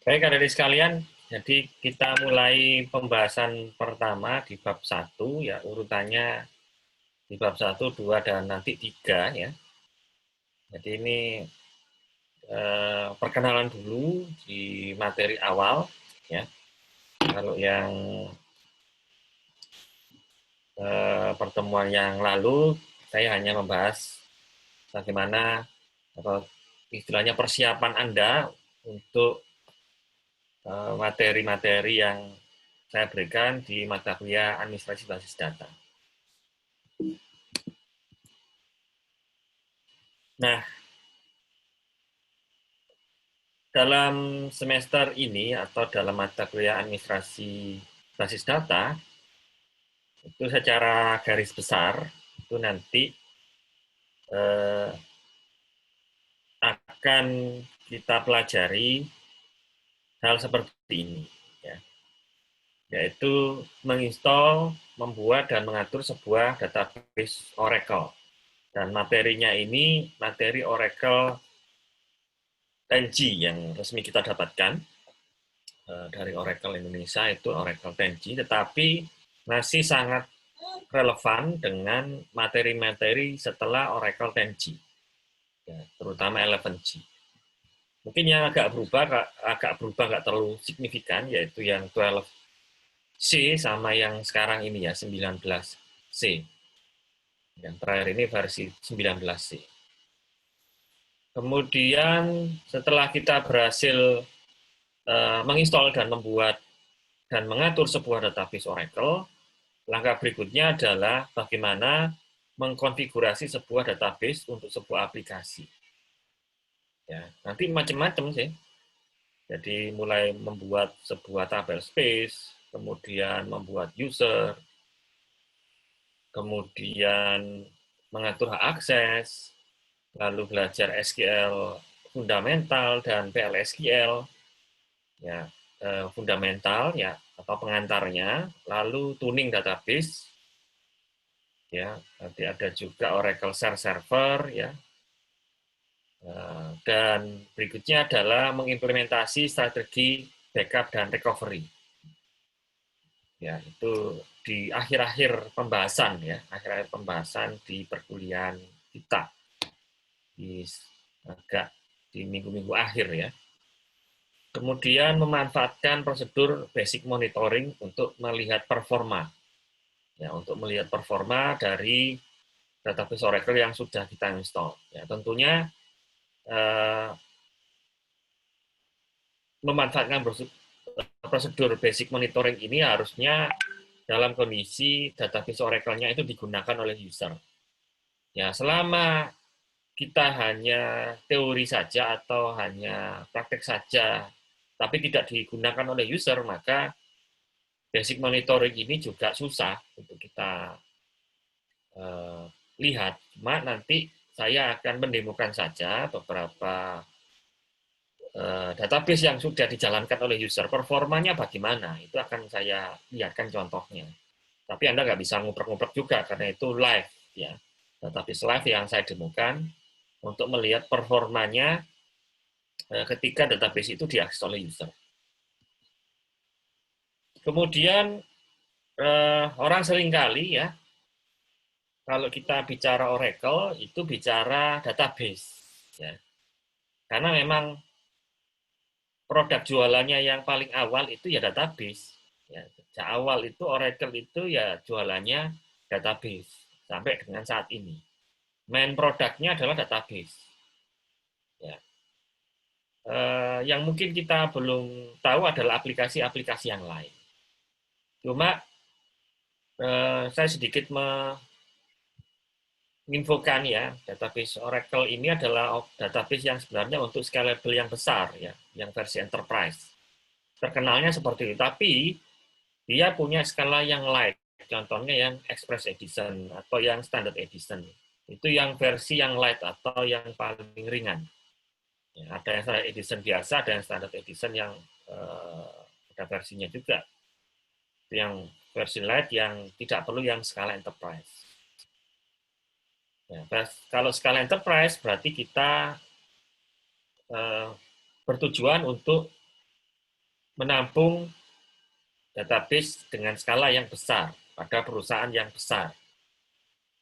Baik, adik sekalian, jadi kita mulai pembahasan pertama di bab 1, ya, urutannya di bab 1, 2, dan nanti 3, ya. Jadi ini perkenalan dulu di materi awal, ya. Kalau yang pertemuan yang lalu, saya hanya membahas bagaimana atau istilahnya persiapan Anda untuk materi-materi yang saya berikan di mata kuliah administrasi basis data. Nah, dalam semester ini atau dalam mata kuliah administrasi basis data, itu secara garis besar, itu nanti eh, akan kita pelajari hal seperti ini, ya, yaitu menginstal, membuat, dan mengatur sebuah database Oracle. Dan materinya ini materi Oracle 10G yang resmi kita dapatkan dari Oracle Indonesia, itu Oracle 10G, tetapi masih sangat relevan dengan materi-materi setelah Oracle 10G, ya, terutama 11G. Mungkin yang agak berubah nggak terlalu signifikan, yaitu yang 12C sama yang sekarang ini ya 19C. Yang terakhir ini versi 19C. Kemudian setelah kita berhasil menginstal dan membuat dan mengatur sebuah database Oracle, langkah berikutnya adalah bagaimana mengkonfigurasi sebuah database untuk sebuah aplikasi. Ya, nanti macam-macam sih. Jadi mulai membuat sebuah tabel space, kemudian membuat user, kemudian mengatur hak akses, lalu belajar SQL fundamental dan PLSQL, ya, fundamental ya atau pengantarnya, lalu tuning database, ya, nanti ada juga Oracle Share Server, ya, dan berikutnya adalah mengimplementasi strategi backup dan recovery. Ya, itu di akhir-akhir pembahasan, ya, akhir-akhir pembahasan di perkuliahan kita di agak di minggu-minggu akhir, ya. Kemudian memanfaatkan prosedur basic monitoring untuk melihat performa, ya, untuk melihat performa dari database Oracle yang sudah kita install. Ya, tentunya memanfaatkan prosedur basic monitoring ini harusnya dalam kondisi database Oracle-nya itu digunakan oleh user. Ya, selama kita hanya teori saja atau hanya praktek saja, tapi tidak digunakan oleh user, maka basic monitoring ini juga susah untuk kita lihat. Cuma nanti saya akan mendemokan saja beberapa database yang sudah dijalankan oleh user, performanya bagaimana, itu akan saya lihatkan contohnya. Tapi Anda nggak bisa nguprek-nguprek juga, karena itu live, ya, database live yang saya demokan untuk melihat performanya ketika database itu diakses oleh user. Kemudian orang seringkali, ya, kalau kita bicara Oracle itu bicara database, ya, karena memang produk jualannya yang paling awal itu ya database. Ya, sejak awal itu Oracle itu ya jualannya database sampai dengan saat ini. Main produknya adalah database. Ya. Yang mungkin kita belum tahu adalah aplikasi-aplikasi yang lain. Cuma saya sedikit menginfokan, ya, database Oracle ini adalah database yang sebenarnya untuk scalable yang besar, ya, yang versi enterprise. Terkenalnya seperti itu, tapi dia punya skala yang light, contohnya yang Express Edition atau yang Standard Edition. Itu yang versi yang light atau yang paling ringan. Ya, ada yang Standard Edition biasa, ada yang Standard Edition yang ada versinya juga. Itu yang versi light yang tidak perlu yang skala enterprise. Ya, kalau skala enterprise berarti kita bertujuan untuk menampung database dengan skala yang besar pada perusahaan yang besar.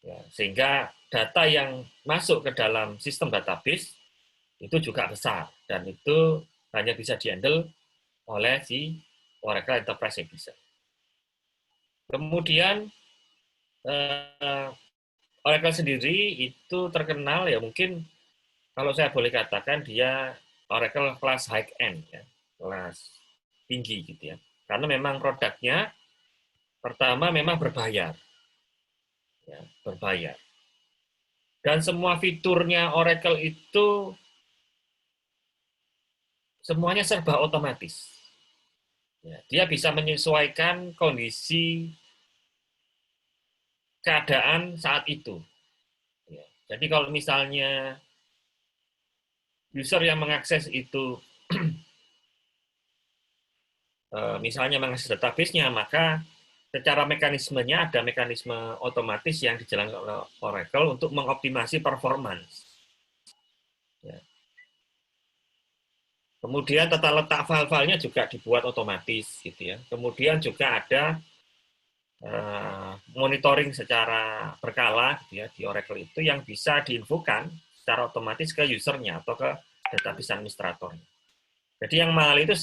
Ya, sehingga data yang masuk ke dalam sistem database itu juga besar, dan itu hanya bisa dihandle oleh si Oracle Enterprise Edition. Kemudian Oracle sendiri itu terkenal ya, mungkin kalau saya boleh katakan dia Oracle kelas high end ya, kelas tinggi gitu ya. Karena memang produknya pertama memang berbayar. Ya, berbayar. Dan semua fiturnya Oracle itu semuanya serba otomatis. Ya, dia bisa menyesuaikan kondisi keadaan saat itu. Ya, jadi kalau misalnya user yang mengakses itu misalnya mengakses database-nya, maka secara mekanismenya ada mekanisme otomatis yang dijalankan oleh Oracle untuk mengoptimasi performance. Ya. Kemudian tata letak file-filenya juga dibuat otomatis, gitu ya. Kemudian juga ada monitoring secara berkala, gitu ya, di Oracle itu yang bisa diinfokan secara otomatis ke usernya atau ke database administrator. Jadi yang mahal itu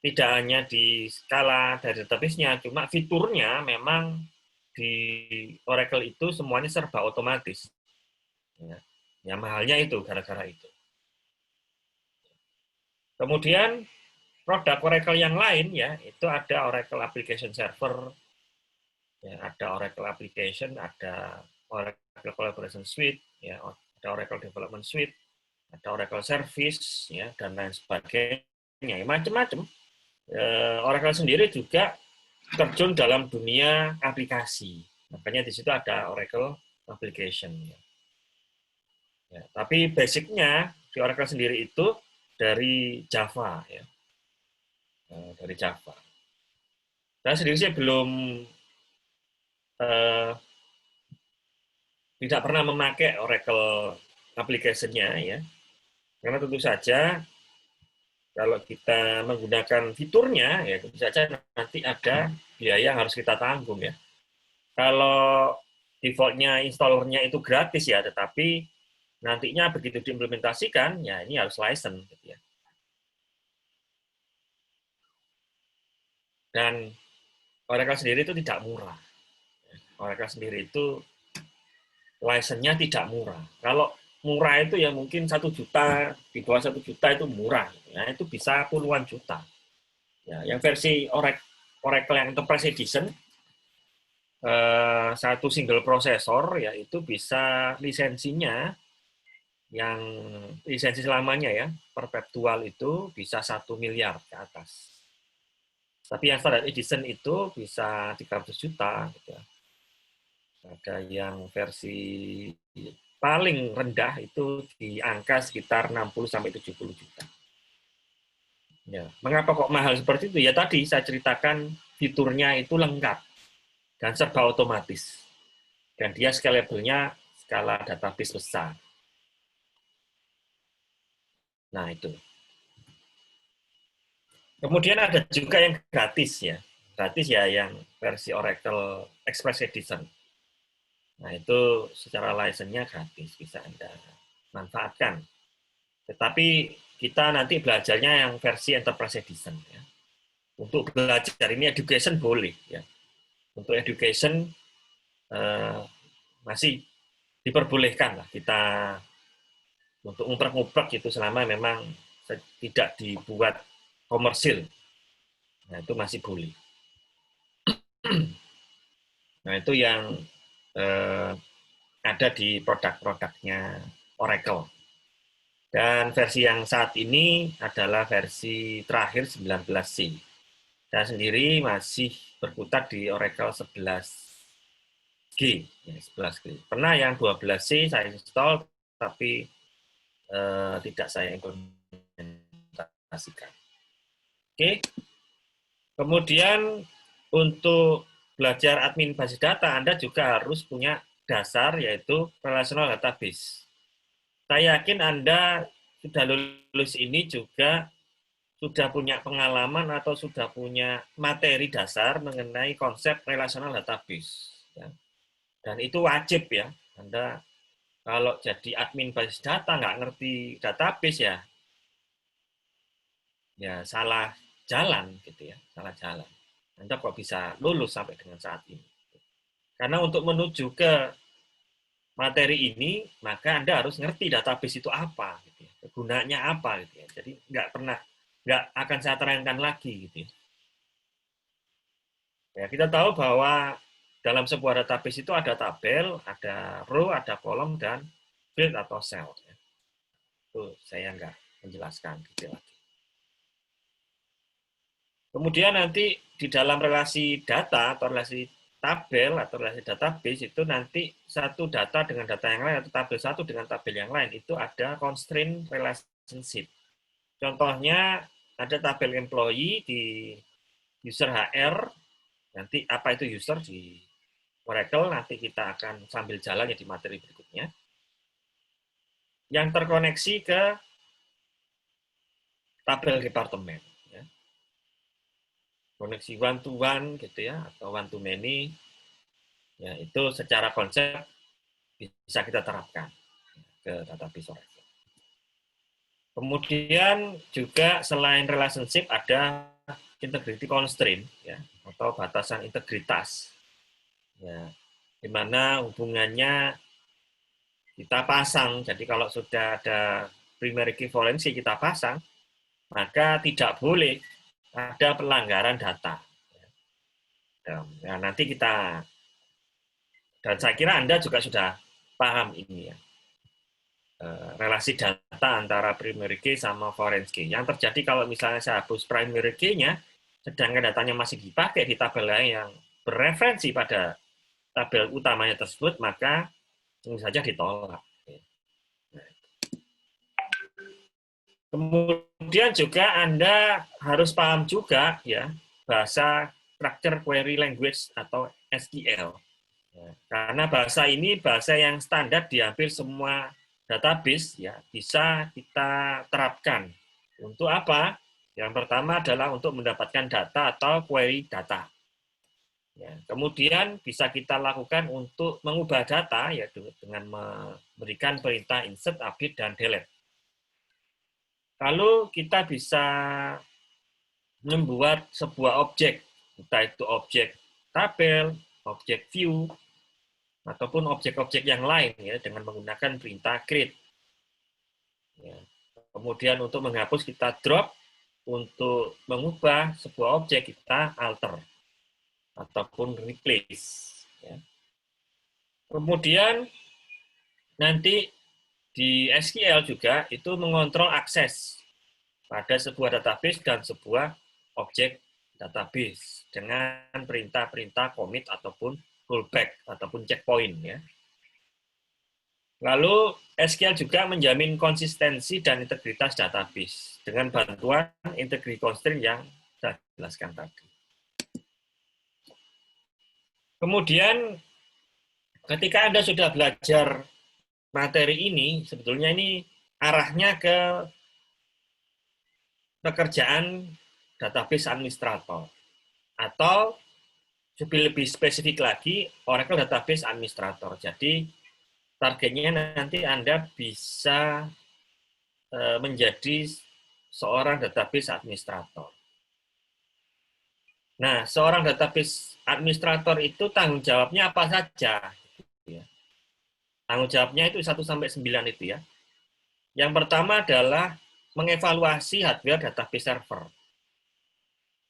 tidak hanya di skala dari database-nya, cuma fiturnya memang di Oracle itu semuanya serba otomatis. Ya, ya mahalnya itu gara-gara itu. Kemudian produk Oracle yang lain ya, itu ada Oracle Application Server, ya, ada Oracle Application, ada Oracle Collaboration Suite, ya, ada Oracle Development Suite, ada Oracle Service, ya, dan lain sebagainya, ya, macam-macam. Oracle sendiri juga terjun dalam dunia aplikasi. Makanya di situ ada Oracle Application. Ya, tapi basicnya di Oracle sendiri itu dari Java, ya, dari Java. Saya sendiri sih belum tidak pernah memakai Oracle Application-nya, ya, karena tentu saja kalau kita menggunakan fiturnya, ya tentu saja nanti ada biaya yang harus kita tanggung ya. Kalau default-nya installernya itu gratis ya, tetapi nantinya begitu diimplementasikan, ya ini harus license. Gitu ya. Dan Oracle sendiri itu tidak murah. Oracle sendiri itu license-nya tidak murah. Kalau murah itu ya mungkin 1 juta, di bawah 1 juta itu murah. Ya, itu bisa puluhan juta. Ya, yang versi Oracle yang Enterprise Edition, satu single prosesor ya itu bisa lisensinya yang lisensi selamanya ya perpetual itu bisa 1 miliar ke atas. Tapi yang standard edition itu bisa 300 juta. Gitu. Ada yang versi paling rendah itu di angka sekitar 60-70 juta. Ya. Mengapa kok mahal seperti itu? Ya tadi saya ceritakan fiturnya itu lengkap dan serba otomatis. Dan dia scalable-nya skala database besar. Nah, itu. Kemudian ada juga yang gratis ya. Gratis ya yang versi Oracle Express Edition. Nah, itu secara license-nya gratis, bisa Anda manfaatkan. Tetapi kita nanti belajarnya yang versi Enterprise Edition. Ya. Untuk belajar ini education boleh. Ya. Untuk education masih diperbolehkan lah kita untuk ngumprak-ngumprak itu selama memang tidak dibuat komersil. Nah, itu masih boleh. Nah, itu yang ada di produk-produknya Oracle. Dan versi yang saat ini adalah versi terakhir 19C. Saya sendiri masih berkutat di Oracle 11G. Ya, 11G. Pernah yang 12C saya install, tapi tidak saya implementasikan. Oke. Kemudian untuk belajar admin basis data, Anda juga harus punya dasar, yaitu relational database. Saya yakin Anda sudah lulus ini juga sudah punya pengalaman atau sudah punya materi dasar mengenai konsep relational database. Ya. Dan itu wajib ya. Anda kalau jadi admin basis data nggak ngerti database ya salah jalan gitu ya, salah jalan. Anda kok bisa lulus sampai dengan saat ini? Karena untuk menuju ke materi ini, maka Anda harus ngerti database itu apa, gitu ya. Gunanya apa, gitu ya. Jadi nggak akan saya terangkan lagi, gitu ya. Ya, kita tahu bahwa dalam sebuah database itu ada tabel, ada row, ada kolom, dan field atau cell. Ya. Itu saya nggak menjelaskan gitu lagi. Kemudian nanti di dalam relasi data atau relasi tabel atau relasi database itu nanti satu data dengan data yang lain atau tabel satu dengan tabel yang lain itu ada constraint relationship. Contohnya ada tabel employee di user HR, nanti apa itu user di Oracle, nanti kita akan sambil jalan ya di materi berikutnya. Yang terkoneksi ke tabel departemen. Ya. Koneksi one to one gitu ya, atau one to many. Ya, itu secara konsep bisa kita terapkan ke database Oracle. Kemudian juga selain relationship ada integrity constraint ya, atau batasan integritas. Ya, di mana hubungannya kita pasang. Jadi kalau sudah ada primary key forensic kita pasang, maka tidak boleh ada pelanggaran data. Ya, nanti kita, dan saya kira Anda juga sudah paham ini ya, relasi data antara primary key sama foreign key. Yang terjadi kalau misalnya saya hapus primary key-nya, sedangkan datanya masih dipakai di tabel lain yang bereferensi pada tabel utamanya tersebut, maka tentu saja ditolak. Kemudian juga Anda harus paham juga ya bahasa Structure Query Language atau SQL. Ya, karena bahasa ini bahasa yang standar di hampir semua database ya bisa kita terapkan. Untuk apa? Yang pertama adalah untuk mendapatkan data atau query data. Ya, kemudian bisa kita lakukan untuk mengubah data ya dengan memberikan perintah insert, update, dan delete. Lalu kita bisa membuat sebuah objek, entah itu objek tabel, objek view, ataupun objek-objek yang lain ya dengan menggunakan perintah create. Ya. Kemudian untuk menghapus kita drop, untuk mengubah sebuah objek kita alter ataupun replace. Ya. Kemudian nanti di SQL juga itu mengontrol akses pada sebuah database dan sebuah objek database dengan perintah-perintah commit ataupun rollback ataupun checkpoint ya. Lalu SQL juga menjamin konsistensi dan integritas database dengan bantuan integrity constraint yang saya jelaskan tadi. Kemudian ketika Anda sudah belajar materi ini, sebetulnya ini arahnya ke pekerjaan database administrator atau lebih spesifik lagi Oracle Database Administrator. Jadi targetnya nanti Anda bisa menjadi seorang database administrator. Nah, seorang database administrator itu tanggung jawabnya apa saja? Tanggung jawabnya itu 1-9 itu ya. Yang pertama adalah mengevaluasi hardware database server.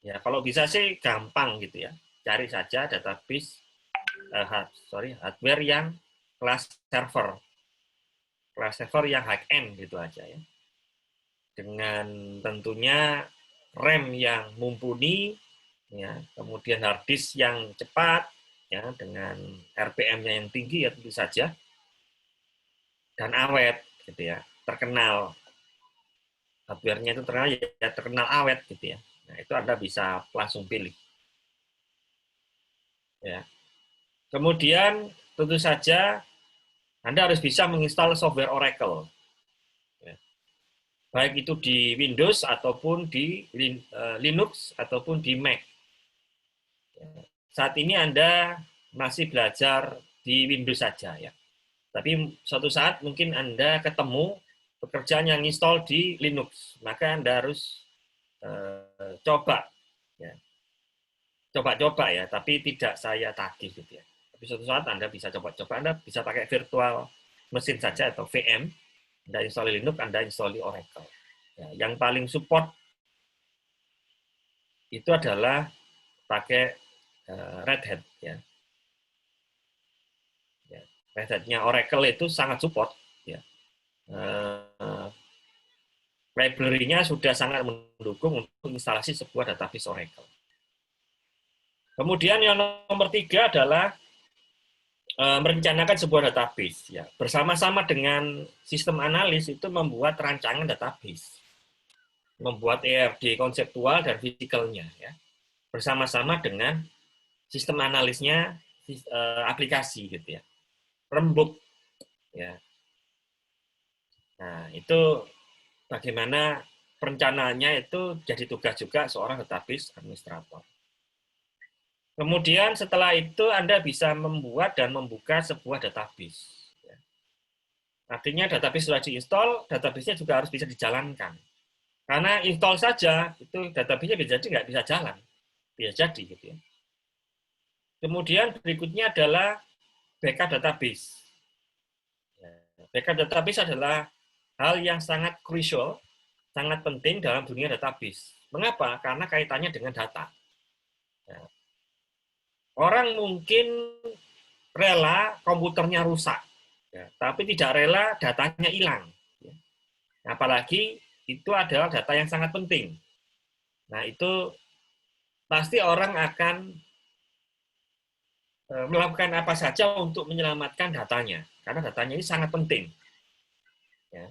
Ya, kalau bisa sih gampang gitu ya. Cari saja database hardware yang kelas server. Kelas server yang high end gitu aja ya. Dengan tentunya RAM yang mumpuni ya, kemudian hard disk yang cepat ya dengan RPM-nya yang tinggi ya tentu saja dan awet gitu ya, terkenal hardware-nya itu terkenal ya terkenal awet gitu ya. Nah, itu Anda bisa langsung pilih. Ya. Kemudian tentu saja Anda harus bisa menginstal software Oracle. Ya. baik itu di Windows ataupun di Linux ataupun di Mac. Saat ini Anda masih belajar di Windows saja ya. Tapi suatu saat mungkin Anda ketemu pekerjaan yang install di Linux, maka Anda harus coba ya. Coba-coba ya, tapi tidak saya tagih gitu ya. Tapi suatu saat Anda bisa coba-coba, Anda bisa pakai virtual mesin saja atau VM, Anda install Linux, Anda install Oracle. Ya, yang paling support itu adalah pakai Red Hat ya. Red Hat-nya Oracle itu sangat support ya. Library-nya sudah sangat mendukung untuk instalasi sebuah database Oracle. Kemudian yang nomor 3 adalah merencanakan sebuah database ya. Bersama-sama dengan sistem analis itu membuat rancangan database. Membuat ERD konseptual dan fisikalnya ya. Bersama-sama dengan sistem analisnya aplikasi gitu ya. Rembuk ya. Nah, itu bagaimana perencanaannya itu jadi tugas juga seorang database administrator. Kemudian setelah itu Anda bisa membuat dan membuka sebuah database. Artinya database sudah diinstal, database-nya juga harus bisa dijalankan. Karena install saja, itu database-nya bisa jadi nggak bisa jalan. Bisa jadi gitu ya. Kemudian berikutnya adalah backup database. Backup database adalah hal yang sangat crucial, sangat penting dalam dunia database. Mengapa? Karena kaitannya dengan data. Orang mungkin rela komputernya rusak, ya, tapi tidak rela datanya hilang. Ya. Apalagi itu adalah data yang sangat penting. Nah, itu pasti orang akan melakukan apa saja untuk menyelamatkan datanya, karena datanya ini sangat penting. Ya.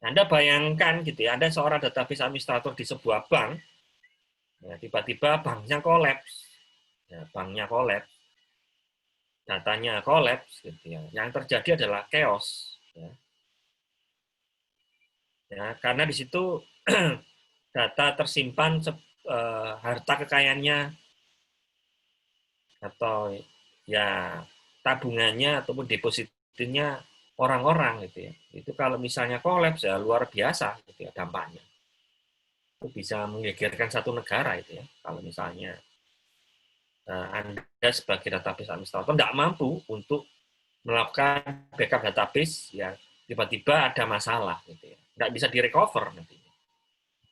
Anda bayangkan gitu ya, Anda seorang database administrator di sebuah bank, ya, tiba-tiba banknya kolaps, ya, datanya kolaps, gitu ya. Yang terjadi adalah chaos. Ya. Ya, karena di situ data tersimpan harta kekayaannya atau ya tabungannya ataupun depositnya orang-orang gitu ya. Itu kalau misalnya kolaps ya luar biasa gitu ya dampaknya. Itu bisa menggegerkan satu negara itu ya. Kalau misalnya Anda sebagai database administrator tidak mampu untuk melakukan backup database ya tiba-tiba ada masalah gitu ya. Nggak bisa direcover nantinya.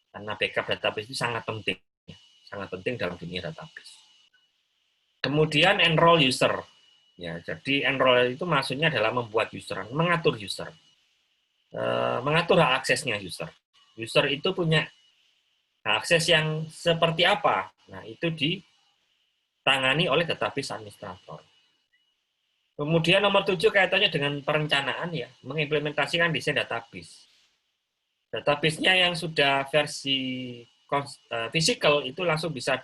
Karena backup database itu sangat penting. Sangat penting dalam dunia database. Kemudian enroll user. Ya, jadi enroll itu maksudnya adalah membuat user, mengatur user. Mengatur hak aksesnya user. User itu punya hak akses yang seperti apa? Nah, itu ditangani oleh database administrator. Kemudian nomor 7 kaitannya dengan perencanaan ya, mengimplementasikan desain database. Database-nya yang sudah versi physical itu langsung bisa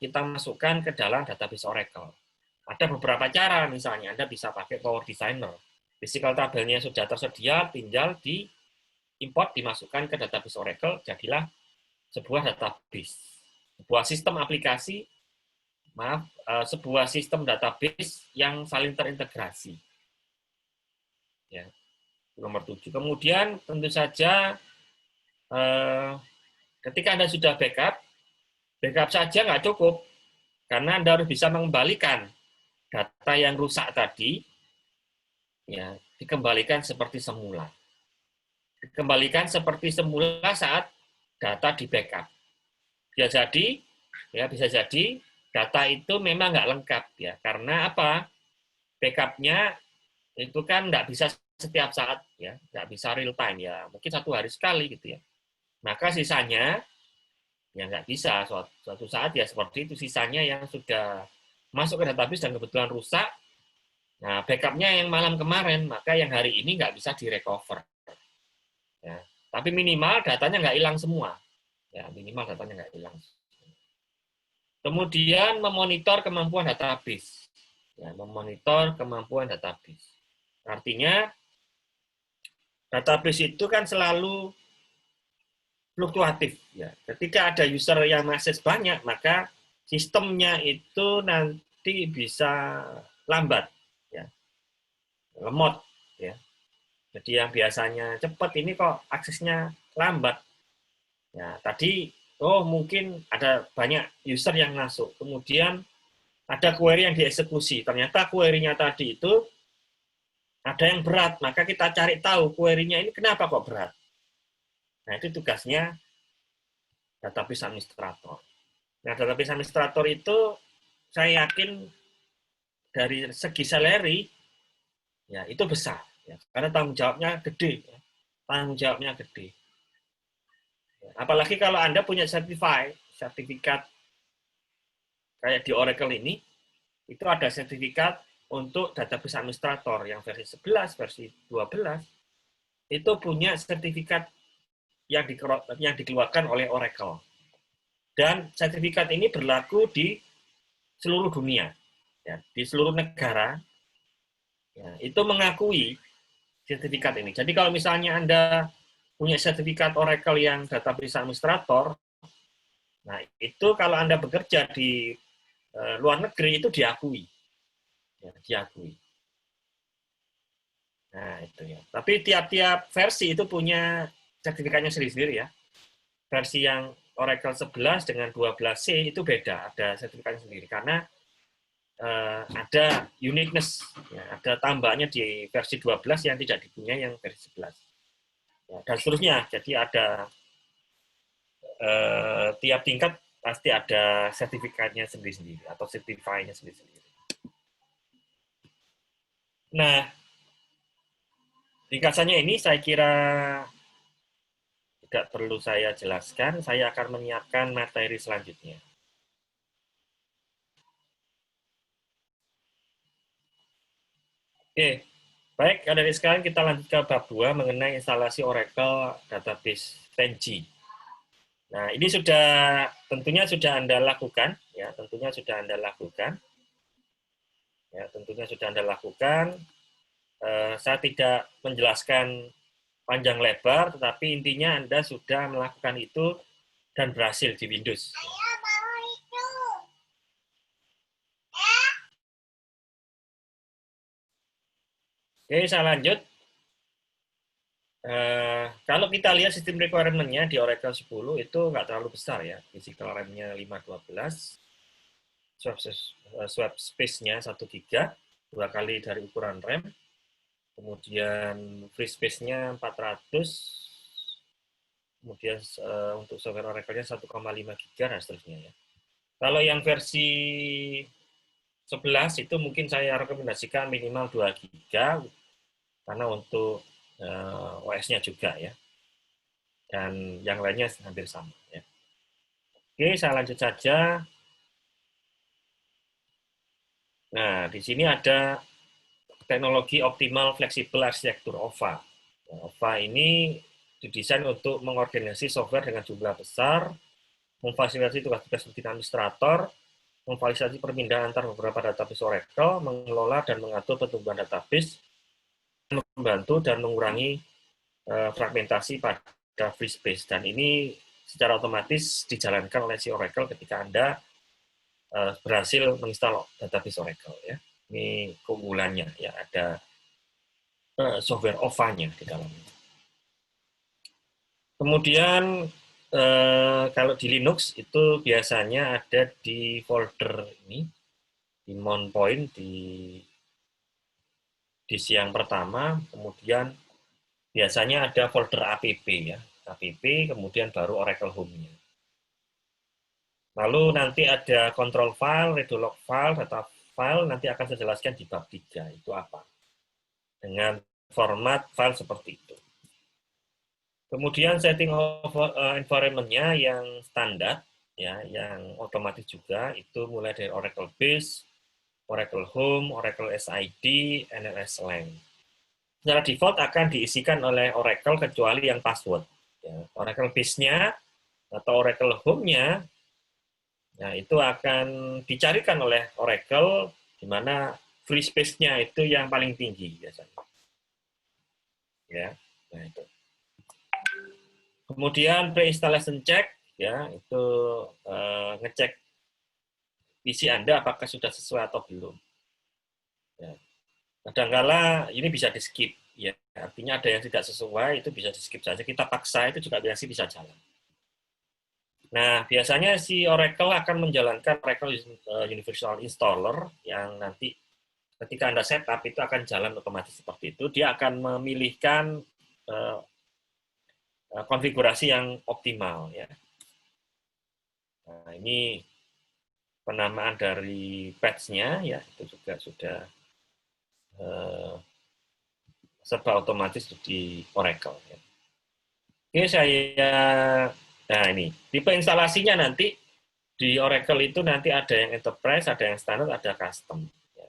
kita masukkan ke dalam database Oracle. Ada beberapa cara, misalnya Anda bisa pakai Power Designer. Physical tabelnya sudah tersedia, tinggal diimport, dimasukkan ke database Oracle, jadilah sebuah database. Sebuah sistem aplikasi, sebuah sistem database yang saling terintegrasi. Ya, nomor 7. Kemudian tentu saja ketika Anda sudah backup saja nggak cukup, karena Anda harus bisa mengembalikan data yang rusak tadi, ya, dikembalikan seperti semula. Dikembalikan seperti semula saat data di backup. Bisa jadi data itu memang nggak lengkap ya, karena apa? Backupnya itu kan nggak bisa setiap saat ya, nggak bisa real time ya, mungkin 1 hari sekali gitu ya. Maka sisanya ya nggak bisa, suatu saat ya seperti itu, sisanya yang sudah masuk ke database dan kebetulan rusak, nah backupnya yang malam kemarin, maka yang hari ini nggak bisa direcover. Ya. Tapi minimal datanya nggak hilang semua. Ya, minimal datanya nggak hilang. Kemudian memonitor kemampuan database. Ya, memonitor kemampuan database. Artinya database itu kan selalu fluktuatif. Ya. Ketika ada user yang mengakses banyak, maka sistemnya itu nanti bisa lambat, ya, lemot. Ya. Jadi yang biasanya cepat ini kok aksesnya lambat. Ya, tadi mungkin ada banyak user yang masuk, kemudian ada query yang dieksekusi. Ternyata query-nya tadi itu ada yang berat, maka kita cari tahu query-nya ini kenapa kok berat. Nah, itu tugasnya database administrator. Nah, database administrator itu saya yakin dari segi salary ya itu besar, ya, karena tanggung jawabnya gede, ya. Tanggung jawabnya gede. Apalagi kalau Anda punya sertifikat kayak di Oracle ini, itu ada sertifikat untuk database administrator yang versi 11, versi 12, itu punya sertifikat yang dikeluarkan oleh Oracle. Dan sertifikat ini berlaku di seluruh dunia, ya, di seluruh negara, ya, itu mengakui sertifikat ini. Jadi kalau misalnya Anda punya sertifikat Oracle yang database administrator, nah itu kalau Anda bekerja di luar negeri itu diakui, ya, diakui. Nah itu ya. Tapi tiap-tiap versi itu punya sertifikatnya sendiri-sendiri ya. Versi yang Oracle 11 dengan 12C itu beda, ada sertifikatnya sendiri karena ada uniqueness, ya, ada tambahannya di versi 12 yang tidak dipunyai yang versi 11. Ya, dan seterusnya, jadi ada tiap tingkat pasti ada sertifikatnya sendiri-sendiri atau certify-nya sendiri-sendiri. Nah, ringkasannya ini saya kira tidak perlu saya jelaskan, saya akan menyiapkan materi selanjutnya. Oke, baik, dari sekarang kita lanjut ke bab 2 mengenai instalasi Oracle Database 10G. Nah, ini tentunya sudah Anda lakukan, ya, tentunya sudah Anda lakukan. Ya, tentunya sudah Anda lakukan. Saya tidak menjelaskan panjang lebar, tetapi intinya Anda sudah melakukan itu dan berhasil di Windows. Oke, saya lanjut. Kalau kita lihat sistem requirement-nya di Oracle 10 itu nggak terlalu besar ya. Physical RAM-nya 512, swap space-nya 1 GB, 2 kali dari ukuran RAM, kemudian free space-nya 400, kemudian untuk software Oracle-nya 1,5 GB, dan seterusnya ya. Kalau yang versi 11 itu mungkin saya rekomendasikan minimal 2 GB, karena untuk OS-nya juga ya. Dan yang lainnya hampir sama ya. Oke, saya lanjut saja. Nah, di sini ada teknologi optimal fleksibel arsitektur OVA. Nah, OVA ini didesain untuk mengorganisasi software dengan jumlah besar, memfasilitasi tugas-tugas rutin administrator, memfasilitasi perpindahan antar beberapa database Oracle, mengelola dan mengatur pertumbuhan database, membantu dan mengurangi fragmentasi pada free space. Dan ini secara otomatis dijalankan oleh si Oracle ketika Anda berhasil menginstal database Oracle. Ya. Ini keunggulannya, ya, ada software OVA-nya di dalamnya. Kemudian kalau di Linux itu biasanya ada di folder ini, di mount point, di disk yang pertama, kemudian biasanya ada folder app ya, app, kemudian baru Oracle Home-nya. Lalu nanti ada control file, redo log file, data file, nanti akan saya jelaskan di bab 3, itu apa. Dengan format file seperti itu. Kemudian setting environment-nya yang standar, ya, yang otomatis juga, itu mulai dari Oracle Base, Oracle Home, Oracle SID, NLS LAN. Secara default akan diisikan oleh Oracle kecuali yang password. Ya, Oracle Base-nya atau Oracle Home-nya, nah itu akan dicarikan oleh Oracle di mana free space-nya itu yang paling tinggi biasanya. Ya. Nah, itu. Kemudian pre-installation check, ya itu ngecek PC Anda apakah sudah sesuai atau belum. Ya. Kadang-kala ini bisa di skip, ya artinya ada yang tidak sesuai itu bisa di skip saja. Kita paksa itu juga biasanya bisa jalan. Nah biasanya si Oracle akan menjalankan Oracle Universal Installer yang nanti ketika Anda setup itu akan jalan otomatis seperti itu. Dia akan memilihkan konfigurasi yang optimal, ya. Nah, ini penamaan dari patch-nya, ya itu juga sudah serba otomatis di Oracle. Ya. Oke, nah ini tipe instalasinya nanti di Oracle itu nanti ada yang enterprise, ada yang standar, ada custom. Ya.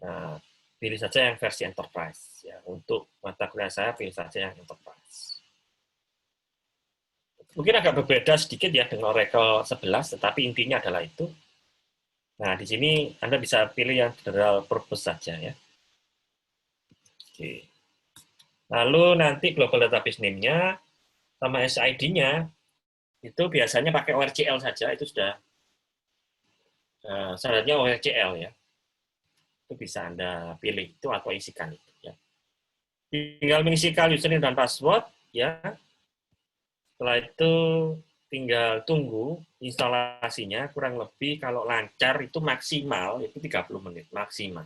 Nah, pilih saja yang versi enterprise. Ya. Untuk mata kuliah saya pilih saja yang enterprise. Mungkin agak berbeda sedikit ya dengan Oracle 11, tetapi intinya adalah itu. Nah, di sini Anda bisa pilih yang general purpose saja ya. Oke. Lalu nanti global database name-nya sama SID-nya itu biasanya pakai ORCL saja, itu sudah syaratnya ORCL ya. Itu bisa Anda pilih itu atau isikan itu ya. Tinggal mengisikan username dan password ya. Setelah itu tinggal tunggu instalasinya, kurang lebih kalau lancar itu maksimal itu 30 menit maksimal.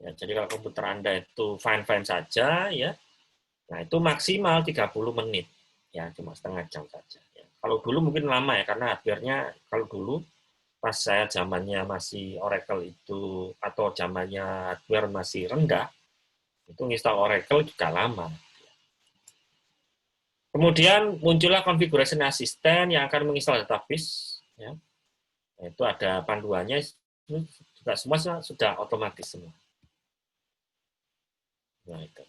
Ya, jadi kalau komputer Anda itu fine-fine saja ya. Nah, itu maksimal 30 menit. Ya, cuma setengah jam saja ya. Kalau dulu mungkin lama ya karena hardware-nya kalau dulu pas saya zamannya masih Oracle itu atau zamannya hardware masih rendah, itu install Oracle juga lama. Kemudian muncullah configuration assistant yang akan menginstal database. Ya. Itu ada panduannya, itu juga semua sudah otomatis semua. Nah, itu.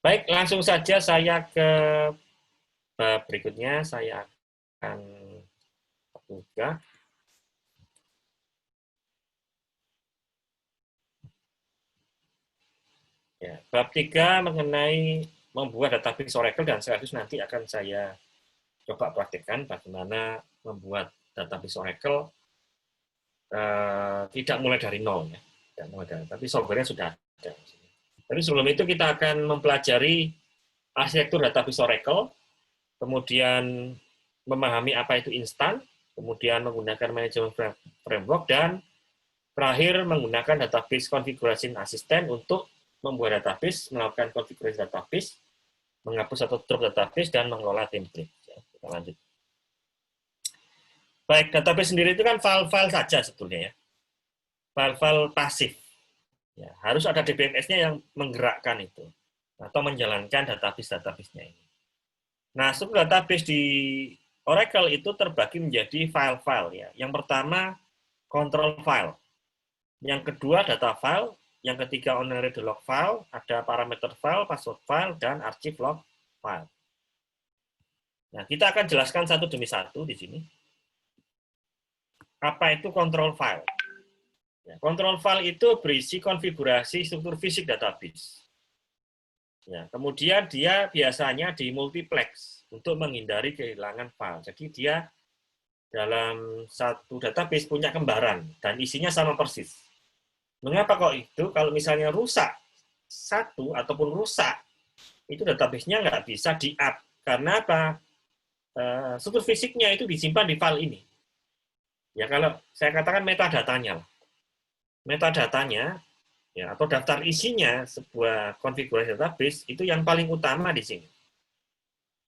Baik, langsung saja saya ke bab berikutnya. Saya akan buka. Ya, bab 3 mengenai membuat database Oracle dan sekaligus nanti akan saya coba praktikkan bagaimana membuat database Oracle tidak mulai dari nol ya, tidak mulai dari, tapi software-nya sudah ada. Tapi sebelum itu kita akan mempelajari arsitektur database Oracle, kemudian memahami apa itu instan, kemudian menggunakan manajemen framework, dan terakhir menggunakan database configuration assistant untuk membuat database, melakukan konfigurasi database, menghapus atau drop database, dan mengelola template. Ya, kita lanjut. Baik, database sendiri itu kan file-file saja sebetulnya ya. File-file pasif. Ya, harus ada DBMS-nya yang menggerakkan itu atau menjalankan database-database-nya ini. Nah, struktur database di Oracle itu terbagi menjadi file-file ya. Yang pertama control file. Yang kedua data file, yang ketiga ordinary log file, ada parameter file, password file, dan archive log file. Nah, kita akan jelaskan satu demi satu di sini. Apa itu control file? Ya, control file itu berisi konfigurasi struktur fisik database. Ya, kemudian dia biasanya di multiplex untuk menghindari kehilangan file. Jadi dia dalam satu database punya kembaran dan isinya sama persis. Mengapa kok itu? Kalau misalnya rusak satu ataupun rusak, itu database-nya nggak bisa di-up. Karena apa? Struktur fisiknya itu disimpan di file ini. Ya kalau saya katakan metadatanya lah. Metadatanya ya, atau daftar isinya sebuah konfigurasi database itu yang paling utama di sini.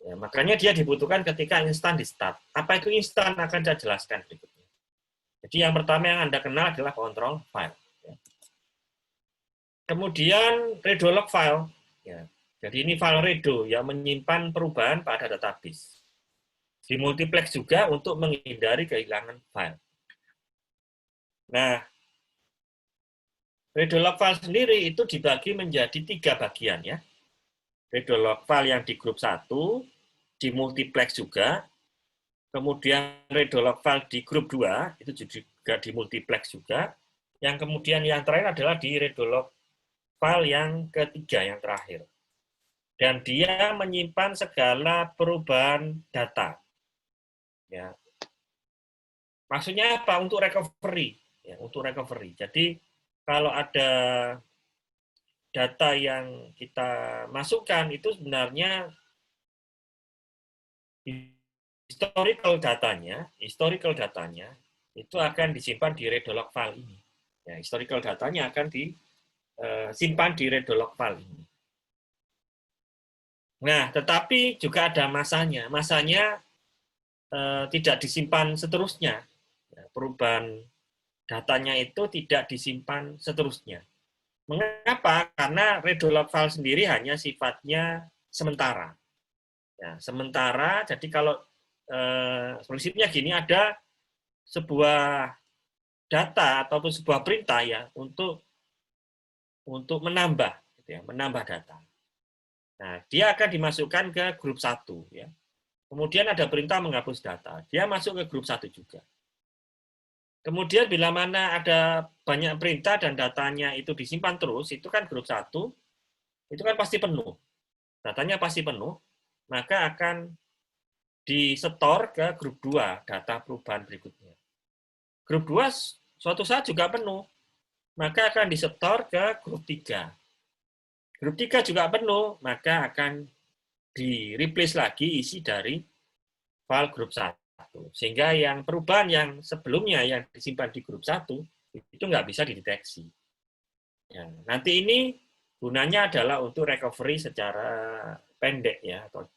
Ya, makanya dia dibutuhkan ketika instan di start. Apa itu instan akan saya jelaskan berikutnya. Jadi yang pertama yang Anda kenal adalah control file. Ya. Kemudian redo log file. Ya. Jadi ini file redo yang menyimpan perubahan pada database. Dimultiplex juga untuk menghindari kehilangan file. Nah, redo log file sendiri itu dibagi menjadi 3 bagian ya. Redo log file yang di grup 1, dimultiplex juga, kemudian redo log file di grup 2, itu juga dimultiplex juga, yang kemudian yang terakhir adalah di redo log file yang ketiga, yang terakhir. Dan dia menyimpan segala perubahan data. Ya. Maksudnya apa? Untuk recovery. Ya, untuk recovery. Jadi kalau ada data yang kita masukkan itu sebenarnya historical datanya itu akan disimpan di readlog file ini. Ya, historical datanya akan disimpan di readlog file ini. Nah, tetapi juga ada masanya. Masanya tidak disimpan seterusnya. Ya, perubahan datanya itu tidak disimpan seterusnya. Mengapa? Karena readlog file sendiri hanya sifatnya sementara. Ya, sementara, jadi kalau prinsipnya gini, ada sebuah data ataupun sebuah perintah ya untuk menambah, gitu ya, menambah data. Nah, dia akan dimasukkan ke grup 1 ya. Kemudian ada perintah menghapus data, dia masuk ke grup 1 juga. Kemudian bila mana ada banyak perintah dan datanya itu disimpan terus, itu kan grup 1, itu kan pasti penuh. Datanya pasti penuh, maka akan disetor ke grup 2, data perubahan berikutnya. Grup 2 suatu saat juga penuh, maka akan disetor ke grup 3. Grup 3 juga penuh, maka akan di-replace lagi isi dari file grup 1. Sehingga yang perubahan yang sebelumnya yang disimpan di grup 1 itu nggak bisa dideteksi. Ya, nanti ini gunanya adalah untuk recovery secara pendek ya, atau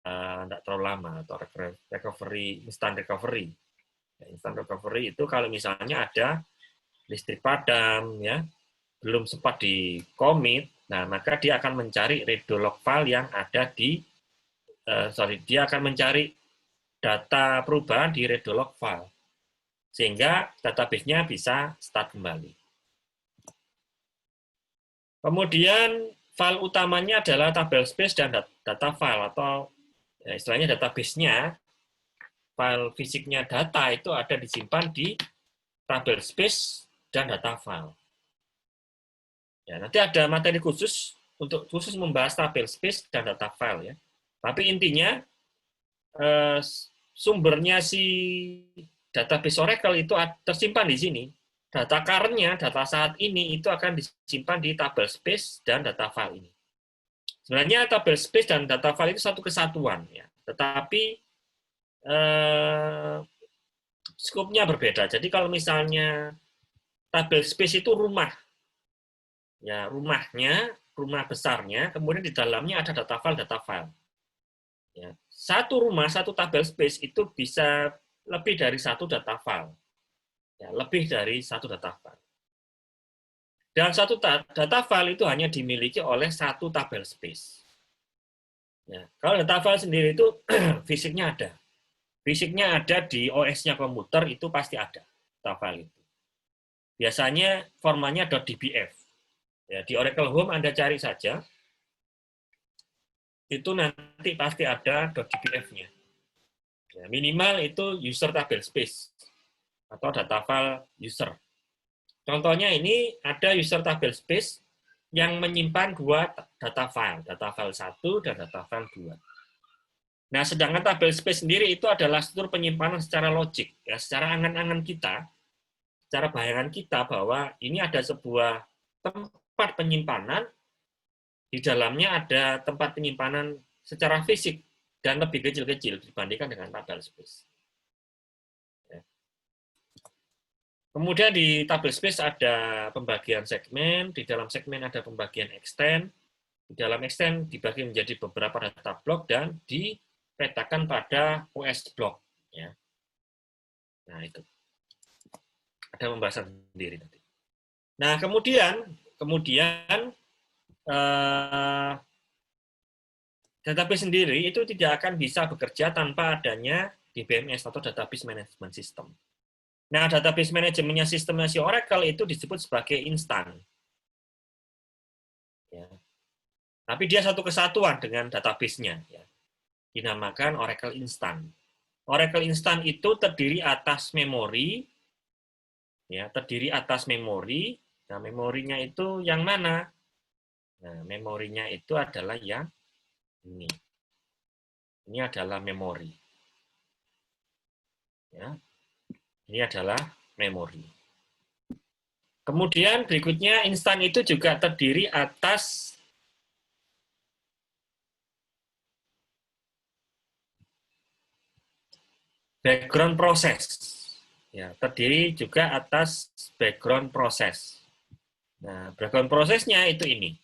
tidak terlalu lama, atau recovery, instant recovery. Ya, instant recovery itu kalau misalnya ada listrik padam, ya, belum sempat di commit, nah maka dia akan mencari readlog file yang ada di dia akan mencari data perubahan di readlog file sehingga database-nya bisa start kembali. Kemudian file utamanya adalah tabel space dan data file, atau ya, istilahnya database-nya, file fisiknya data itu ada disimpan di tabel space dan data file. Ya, nanti ada materi khusus untuk khusus membahas tabel space dan data file ya. Tapi intinya sumbernya si database Oracle itu tersimpan di sini. Data current-nya, data saat ini itu akan disimpan di tabel space dan data file ini. Sebenarnya tabel space dan data file itu satu kesatuan ya. Tetapi skopnya berbeda. Jadi kalau misalnya tabel space itu rumah, ya rumahnya, rumah besarnya, kemudian di dalamnya ada data file. Ya, satu rumah, satu tabel space itu bisa lebih dari satu data file. Ya, lebih dari satu data file. Dan satu data file itu hanya dimiliki oleh satu tabel space. Ya, kalau data file sendiri itu fisiknya ada. Fisiknya ada di OS-nya komputer, itu pasti ada data file itu. Biasanya formatnya .dbf. Ya, di Oracle Home Anda cari saja, itu nanti pasti ada .dbf-nya. Ya, minimal itu user tabel space atau data file user. Contohnya ini ada user tabel space yang menyimpan dua data file 1 dan data file 2. Nah, sedangkan tabel space sendiri itu adalah struktur penyimpanan secara logik, ya, secara angan-angan kita, secara bayangan kita bahwa ini ada sebuah tempat penyimpanan, di dalamnya ada tempat penyimpanan secara fisik dan lebih kecil-kecil dibandingkan dengan tabel space. Ya. Kemudian di tabel space ada pembagian segmen, di dalam segmen ada pembagian extend, di dalam extend dibagi menjadi beberapa data block dan dipetakan pada OS block. Ya. Nah, itu. Ada pembahasan sendiri nanti. Nah, kemudian database sendiri itu tidak akan bisa bekerja tanpa adanya DBMS atau Database Management System. Nah, database manajemennya sistemnya si Oracle itu disebut sebagai instan. Ya. Tapi dia satu kesatuan dengan database-nya. Ya. Dinamakan Oracle Instant. Oracle Instant itu terdiri atas memori, ya, Nah, memorinya itu yang mana? Nah, memorinya itu adalah yang ini. Ini adalah memori. Ya, ini adalah memori. Kemudian berikutnya instan itu juga terdiri atas background proses. Ya, terdiri juga atas background proses. Nah, background prosesnya itu ini.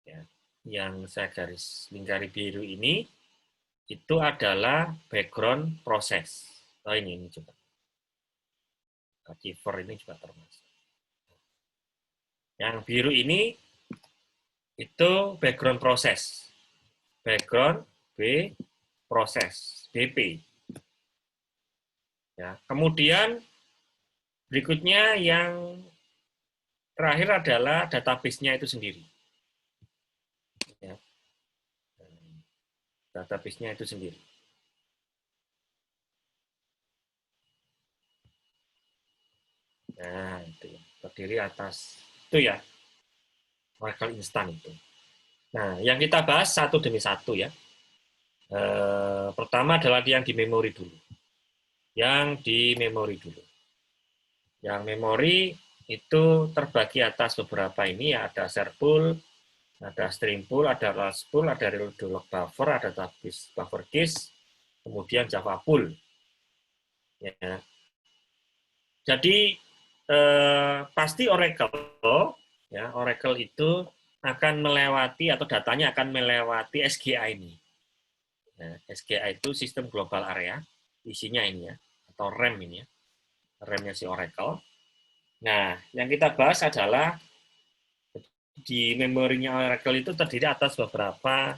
Ya, yang saya garis lingkari biru ini itu adalah background proses. Oh ini coba. Keyboard ini juga termasuk. Yang biru ini itu background proses. Background B proses BP. Ya, kemudian berikutnya yang terakhir adalah database-nya itu sendiri. Ya, database-nya itu sendiri. Nah, itu ya. Terdiri atas itu ya, Oracle instan itu. Nah, yang kita bahas satu demi satu ya. Pertama adalah yang di memori dulu. Yang di memori dulu. Yang memori itu terbagi atas beberapa ini ya, ada share pool, ada stream pool, ada last pool, ada reload buffer, ada database buffer case, kemudian Java pool. Ya. Jadi pasti Oracle, ya Oracle itu akan melewati atau datanya akan melewati SGA ini. Nah, SGA itu sistem global area, isinya ini ya, atau RAM ini ya, RAM-nya si Oracle. Nah, yang kita bahas adalah di memorinya Oracle itu terdiri atas beberapa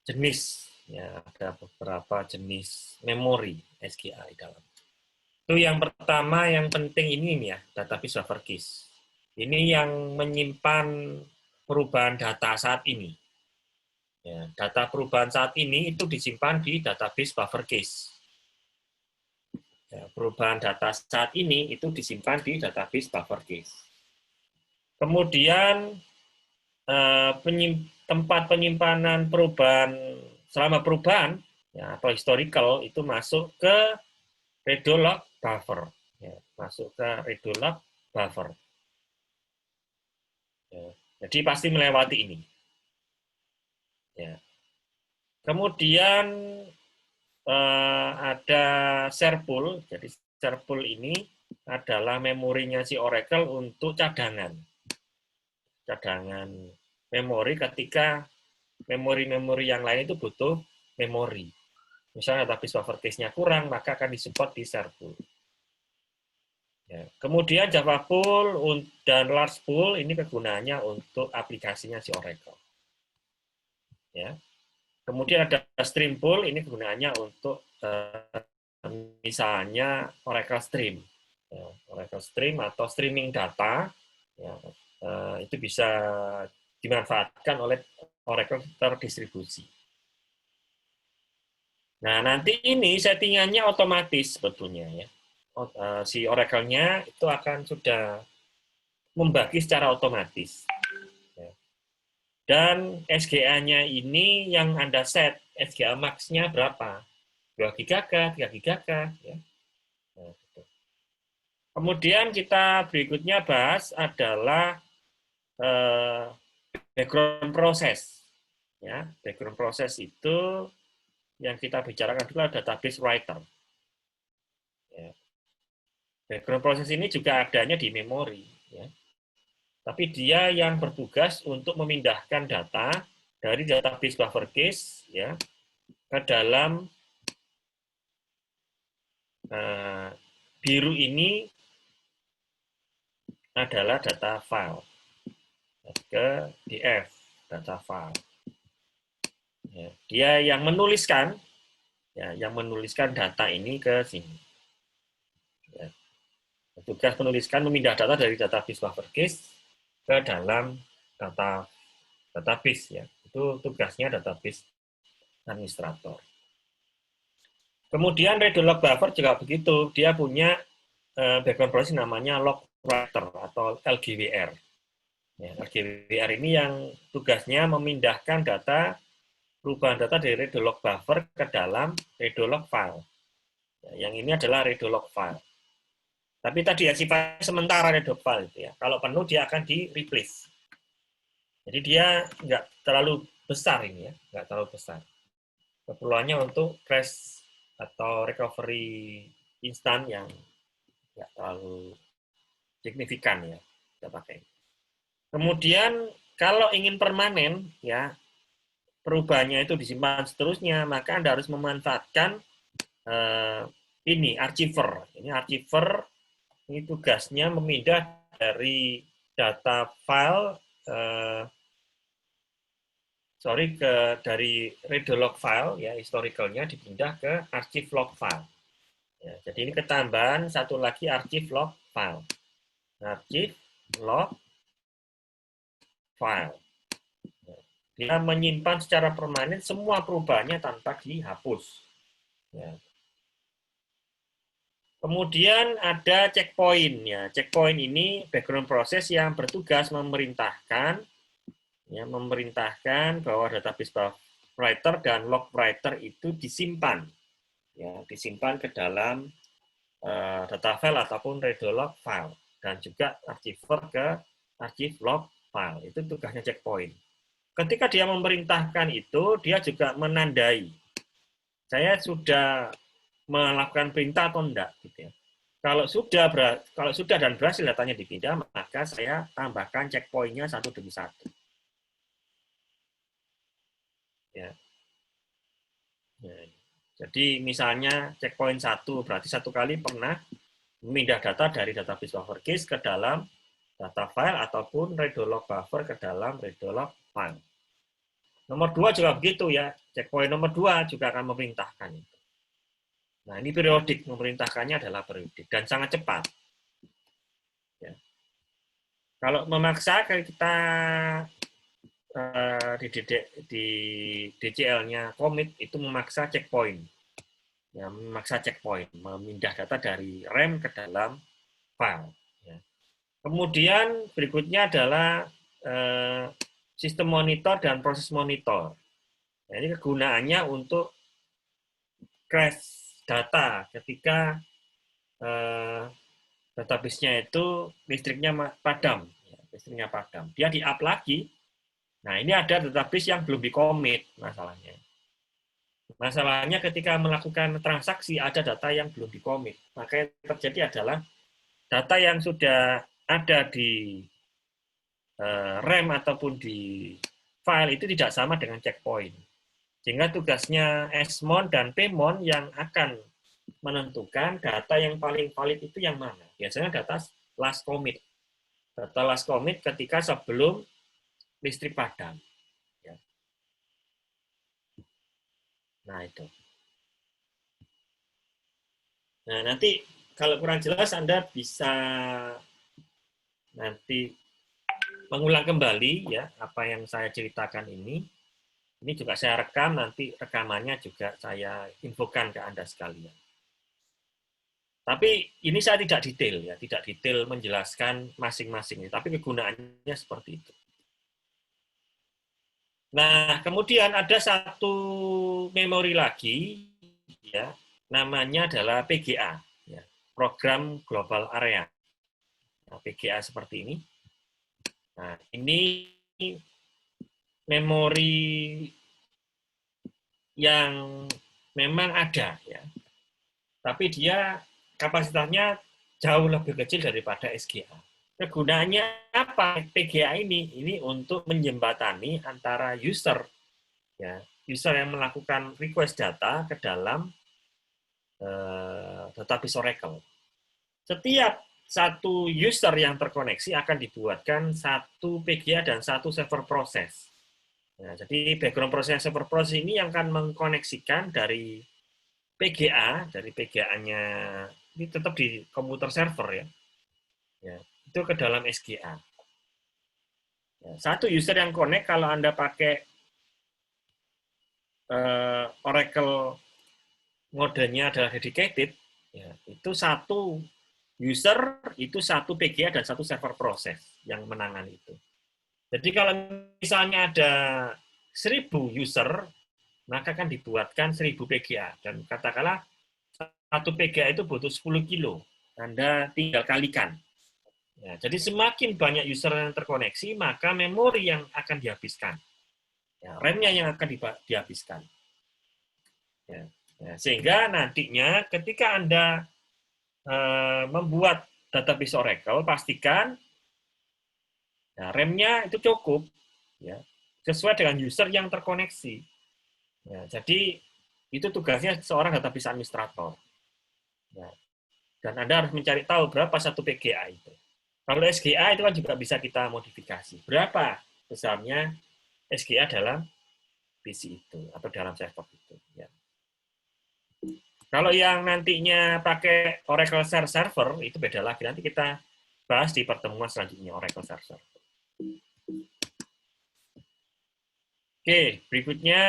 jenis, ya ada beberapa jenis memori SGA di dalam. Itu yang pertama yang penting ini ya, database buffer case. Ini yang menyimpan perubahan data saat ini. Ya, data perubahan saat ini itu disimpan di database buffer case. Ya, perubahan data saat ini itu disimpan di database buffer case. Kemudian tempat penyimpanan perubahan selama perubahan ya, atau historical itu masuk ke redo-log buffer. Ya, masuk ke redo-log buffer. Ya, jadi pasti melewati ini. Ya. Kemudian ada share pool. Jadi share pool ini adalah memorinya si Oracle untuk cadangan. Cadangan memori ketika memori-memori yang lain itu butuh memori. Misalnya database buffer case-nya kurang, maka akan disupport di share pool. Ya. Kemudian Java pool dan large pool ini kegunaannya untuk aplikasinya si Oracle. Ya. Kemudian ada stream pool, ini kegunaannya untuk misalnya Oracle Stream. Ya, Oracle Stream atau streaming data, ya, itu bisa dimanfaatkan oleh Oracle terdistribusi. Nah, nanti ini settingannya otomatis sebetulnya ya. Si Oracle-nya itu akan sudah membagi secara otomatis. Dan SGA-nya ini yang Anda set, SGA max-nya berapa? 2 GK, 3 GK. Ya. Nah, gitu. Kemudian kita berikutnya bahas adalah background proses. Ya, background proses itu yang kita bicarakan adalah database writer. Ya. Background proses ini juga adanya di memori. Ya. Tapi dia yang bertugas untuk memindahkan data dari database buffer case ya, ke dalam biru ini adalah data file ke DF data file. Ya, dia yang menuliskan data ini ke sini. Ya. Tugas menuliskan memindah data dari database buffer case ke dalam database ya. Itu tugasnya database administrator. Kemudian redo log buffer juga begitu, dia punya background process namanya log writer atau LGWR. Ya, LGWR ini yang tugasnya memindahkan data, perubahan data dari redo log buffer ke dalam redo log file. Ya, yang ini adalah redo log file. Tapi tadi ya sifatnya sementara redo file itu ya. Kalau penuh dia akan di replace. Jadi dia nggak terlalu besar ini ya, nggak terlalu besar. Keperluannya untuk crash atau recovery instan yang nggak terlalu signifikan ya kita pakai. Kemudian kalau ingin permanen ya perubahannya itu disimpan seterusnya, maka Anda harus memanfaatkan ini archiver. Ini archiver ini tugasnya memindah dari data file dari redo log file ya historicalnya dipindah ke archive log file. Ya, jadi ini ketambahan satu lagi archive log file. Archive log file. Dia menyimpan secara permanen semua perubahannya tanpa dihapus. Ya. Kemudian ada checkpoint. Ya. Checkpoint ini background process yang bertugas memerintahkan bahwa database writer dan log writer itu disimpan. Ya, disimpan ke dalam data file ataupun redo log file. Dan juga archiver ke archive log file. Itu tugasnya checkpoint. Ketika dia memerintahkan itu, dia juga menandai. Saya sudah melakukan perintah atau enggak. Gitu ya. Kalau sudah dan berhasil datanya dipindah, maka saya tambahkan checkpoint-nya satu demi satu. Ya. Ya. Jadi misalnya checkpoint 1, berarti satu kali pernah memindah data dari database buffer case ke dalam data file ataupun redo log buffer ke dalam redo log file. Nomor 2 juga begitu ya. Checkpoint nomor 2 juga akan memerintahkan itu. Nah, ini periodik, memerintahkannya adalah periodik dan sangat cepat. Ya. Kalau memaksa kita di DCL-nya commit itu memaksa checkpoint. Ya, memaksa checkpoint, memindah data dari RAM ke dalam file. Ya. Kemudian berikutnya adalah sistem monitor dan proses monitor. Nah, ini kegunaannya untuk crash data ketika database-nya itu listriknya padam. Ya, listriknya padam. Dia di-up lagi. Nah, ini ada database yang belum di-commit masalahnya. Masalahnya ketika melakukan transaksi ada data yang belum di-commit. Maka yang terjadi adalah data yang sudah ada di RAM ataupun di file itu tidak sama dengan checkpoint. Sehingga tugasnya SMON dan PMON yang akan menentukan data yang paling valid itu yang mana. Biasanya data last commit. Data last commit ketika sebelum listrik padam. Ya. Nah, itu. Nah, nanti kalau kurang jelas Anda bisa nanti mengulang kembali ya apa yang saya ceritakan ini. Ini juga saya rekam, nanti rekamannya juga saya infokan ke Anda sekalian. Tapi ini saya tidak detail ya, tidak detail menjelaskan masing-masing, tapi kegunaannya seperti itu. Nah, kemudian ada satu memori lagi, ya, namanya adalah PGA, ya, Program Global Area. Nah, PGA seperti ini. Nah, ini memori yang memang ada, ya, tapi dia kapasitasnya jauh lebih kecil daripada SGA. Kegunaannya apa PGA ini? Ini untuk menjembatani antara user, ya, user yang melakukan request data ke dalam database Oracle. Setiap satu user yang terkoneksi akan dibuatkan satu PGA dan satu server proses. Nah, jadi background proses server proses ini yang akan mengkoneksikan dari PGA, dari PGA-nya ini tetap di komputer server ya. Ya, itu ke dalam SGA. Ya, satu user yang connect kalau Anda pakai Oracle modenya adalah dedicated, ya, itu satu user itu satu PGA dan satu server proses yang menangani itu. Jadi kalau misalnya ada 1000 user, maka kan dibuatkan 1000 PGA. Dan katakanlah satu PGA itu butuh 10 kilo. Anda tinggal kalikan. Ya, jadi semakin banyak user yang terkoneksi, maka memori yang akan dihabiskan. Ya, RAM-nya yang akan dihabiskan. Ya. Ya, sehingga nantinya ketika Anda membuat database Oracle, pastikan ya, RAM-nya itu cukup, ya, sesuai dengan user yang terkoneksi. Ya, jadi itu tugasnya seorang database administrator. Ya, dan Anda harus mencari tahu berapa satu PGA itu. Kalau SGA itu kan juga bisa kita modifikasi. Berapa besarnya SGA dalam PC itu atau dalam server itu. Ya. Kalau yang nantinya pakai Oracle Server itu beda lagi. Nanti kita bahas di pertemuan selanjutnya Oracle Server. Oke, berikutnya.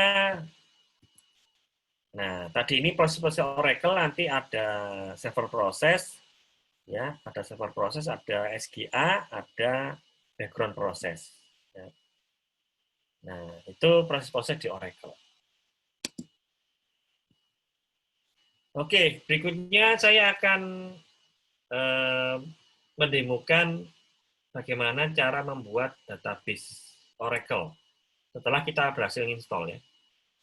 Nah, tadi ini proses-proses Oracle nanti ada server proses, ya, ada server proses, ada SGA, ada background proses. Ya. Nah, itu proses-proses di Oracle. Oke, berikutnya saya akan mendemokan bagaimana cara membuat database Oracle setelah kita berhasil install ya.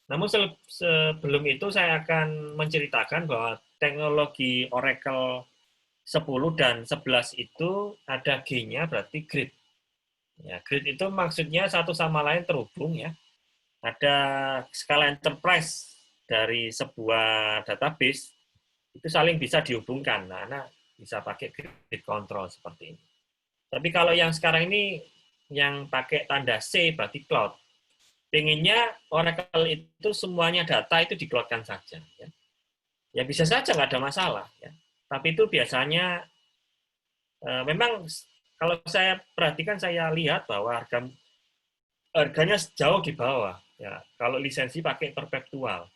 Namun sebelum itu saya akan menceritakan bahwa teknologi Oracle 10 dan 11 itu ada G-nya berarti grid. Ya, grid itu maksudnya satu sama lain terhubung ya. Ada skala enterprise dari sebuah database itu saling bisa dihubungkan. Nah, bisa pakai grid control seperti ini. Tapi kalau yang sekarang ini yang pakai tanda C berarti cloud. Pengennya Oracle itu semuanya data itu di-cloud-kan saja. Ya. Ya bisa saja nggak ada masalah. Ya. Tapi itu biasanya memang kalau saya perhatikan, saya lihat bahwa harganya jauh di bawah. Ya. Kalau lisensi pakai perpetual.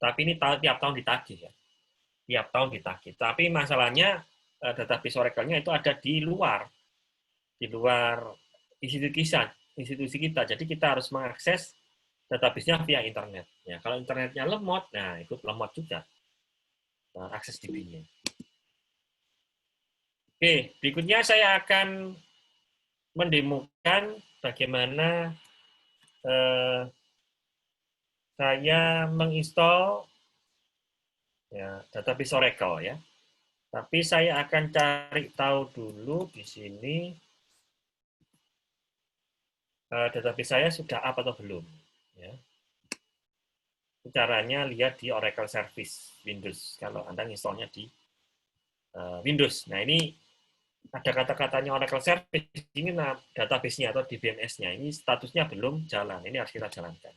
Tapi ini tiap tahun ditagih. Ya. Tiap tahun ditagih. Tapi masalahnya database Oracle-nya itu ada di luar institusi kita. Jadi kita harus mengakses database-nya via internet. Ya, kalau internetnya lemot, nah ikut lemot juga akses DB-nya. Oke, berikutnya saya akan mendemokan bagaimana saya menginstal ya, database Oracle ya. Tapi saya akan cari tahu dulu di sini database saya sudah up atau belum. Ya. Caranya lihat di Oracle Service Windows kalau Anda installnya di Windows. Nah ini ada kata-katanya Oracle Service, ini database-nya atau DBMS-nya. Ini statusnya belum jalan, ini harus kita jalankan.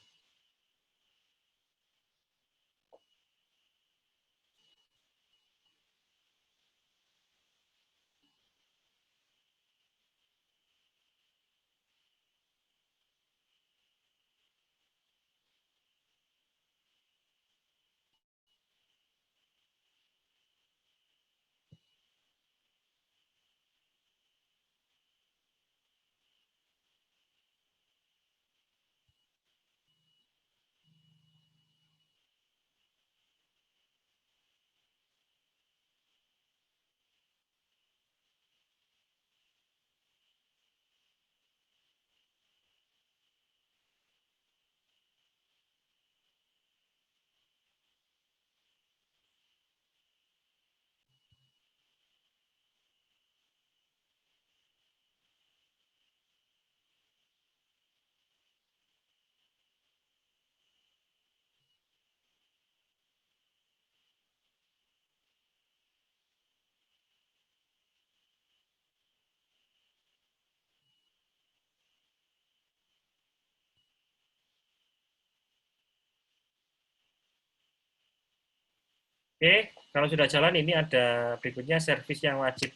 Oke, kalau sudah jalan ini ada berikutnya service yang wajib